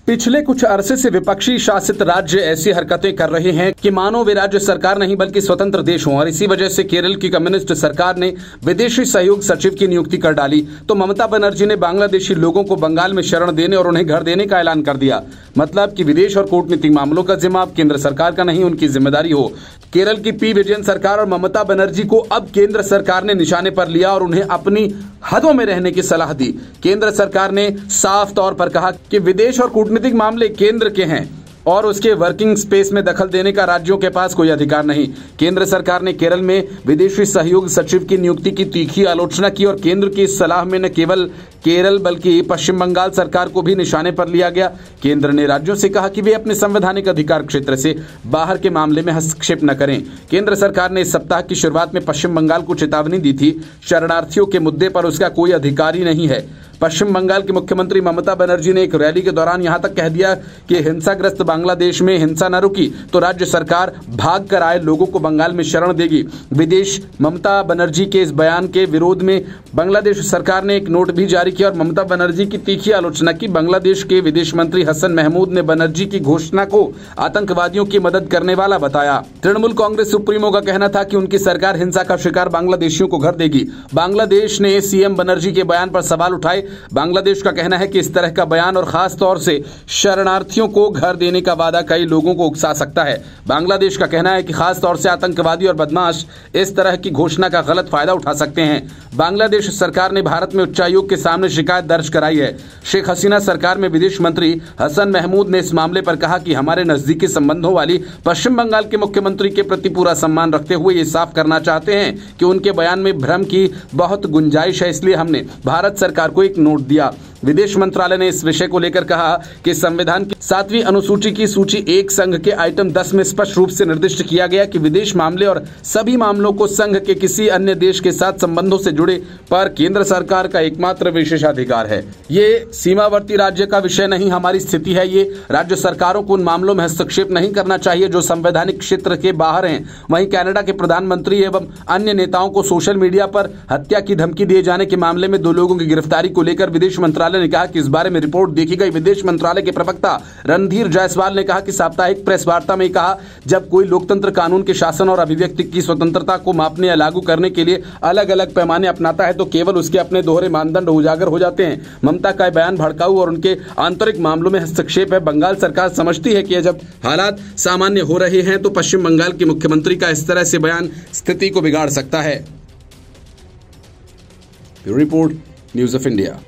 पिछले कुछ अरसे से विपक्षी शासित राज्य ऐसी हरकतें कर रहे हैं कि मानो वे राज्य सरकार नहीं बल्कि स्वतंत्र देश हों, और इसी वजह से केरल की कम्युनिस्ट सरकार ने विदेशी सहयोग सचिव की नियुक्ति कर डाली तो ममता बनर्जी ने बांग्लादेशी लोगों को बंगाल में शरण देने और उन्हें घर देने का ऐलान कर दिया। मतलब कि विदेश और कूटनीतिक मामलों का जिम्मा अब केंद्र सरकार का नहीं, उनकी जिम्मेदारी हो। केरल की पी विजयन सरकार और ममता बनर्जी को अब केंद्र सरकार ने निशाने पर लिया और उन्हें अपनी हदों में रहने की सलाह दी। केंद्र सरकार ने साफ तौर पर कहा कि विदेश और कूटनीतिक मामले केंद्र के हैं और उसके वर्किंग स्पेस में दखल देने का राज्यों के पास कोई अधिकार नहीं। केंद्र सरकार ने केरल में विदेशी सहयोग सचिव की नियुक्ति की तीखी आलोचना की और केंद्र की इस सलाह में न केवल केरल बल्कि पश्चिम बंगाल सरकार को भी निशाने पर लिया गया। केंद्र ने राज्यों से कहा कि वे अपने संवैधानिक अधिकार क्षेत्र से बाहर के मामले में हस्तक्षेप न करें। केंद्र सरकार ने इस सप्ताह की शुरुआत में पश्चिम बंगाल को चेतावनी दी थी, शरणार्थियों के मुद्दे पर उसका कोई अधिकार ही नहीं है। पश्चिम बंगाल की मुख्यमंत्री ममता बनर्जी ने एक रैली के दौरान यहां तक कह दिया कि हिंसाग्रस्त बांग्लादेश में हिंसा न रुकी तो राज्य सरकार भाग कर आए लोगों को बंगाल में शरण देगी। विदेश ममता बनर्जी के इस बयान के विरोध में बांग्लादेश सरकार ने एक नोट भी जारी किया और ममता बनर्जी की तीखी आलोचना की। बांग्लादेश के विदेश मंत्री हसन महमूद ने बनर्जी की घोषणा को आतंकवादियों की मदद करने वाला बताया। तृणमूल कांग्रेस सुप्रीमो का कहना था कि उनकी सरकार हिंसा का शिकार बांग्लादेशियों को घर देगी। बांग्लादेश ने सीएम बनर्जी के बयान पर सवाल उठाए। बांग्लादेश का कहना है कि इस तरह का बयान और खास तौर से शरणार्थियों को घर देने का वादा कई लोगों को उकसा सकता है। बांग्लादेश का कहना है कि खास तौर से आतंकवादी और बदमाश इस तरह की घोषणा का गलत फायदा उठा सकते हैं। बांग्लादेश सरकार ने भारत में उच्चायोग के सामने शिकायत दर्ज कराई है। शेख हसीना सरकार में विदेश मंत्री हसन महमूद ने इस मामले पर कहा कि हमारे नजदीकी संबंधों वाली पश्चिम बंगाल के मुख्यमंत्री के प्रति पूरा सम्मान रखते हुए ये साफ करना चाहते हैं कि उनके बयान में भ्रम की बहुत गुंजाइश है, इसलिए हमने भारत सरकार को एक नोट दिया। विदेश मंत्रालय ने इस विषय को लेकर कहा कि संविधान की 7वीं अनुसूची की सूची 1 संघ के आइटम 10 में स्पष्ट रूप से निर्दिष्ट किया गया कि विदेश मामले और सभी मामलों को संघ के किसी अन्य देश के साथ संबंधों से जुड़े पर केंद्र सरकार का एकमात्र विशेषाधिकार है। ये सीमावर्ती राज्य का विषय नहीं, हमारी स्थिति है। ये राज्य सरकारों को उन मामलों में हस्तक्षेप नहीं करना चाहिए जो संवैधानिक क्षेत्र के बाहर हैं। वहीं कनाडा के प्रधानमंत्री एवं अन्य नेताओं को सोशल मीडिया पर हत्या की धमकी दिए जाने के मामले में 2 लोगों की गिरफ्तारी को लेकर विदेश मंत्रालय ने कहा कि इस बारे में रिपोर्ट देखी गई। विदेश मंत्रालय के प्रवक्ता रणधीर जायसवाल ने कहा कि साप्ताहिक प्रेस वार्ता में कहा, जब कोई लोकतंत्र कानून के शासन और अभिव्यक्ति की स्वतंत्रता को मापने या लागू करने के लिए अलग अलग पैमाने अपनाता है तो केवल उसके अपने दोहरे मानदंड उजागर हो जाते हैं। ममता का बयान भड़काऊ और उनके आंतरिक मामलों में हस्तक्षेप है। बंगाल सरकार समझती है कि जब हालात सामान्य हो रहे हैं तो पश्चिम बंगाल के मुख्यमंत्री का इस तरह से बयान स्थिति को बिगाड़ सकता है। Report news of India.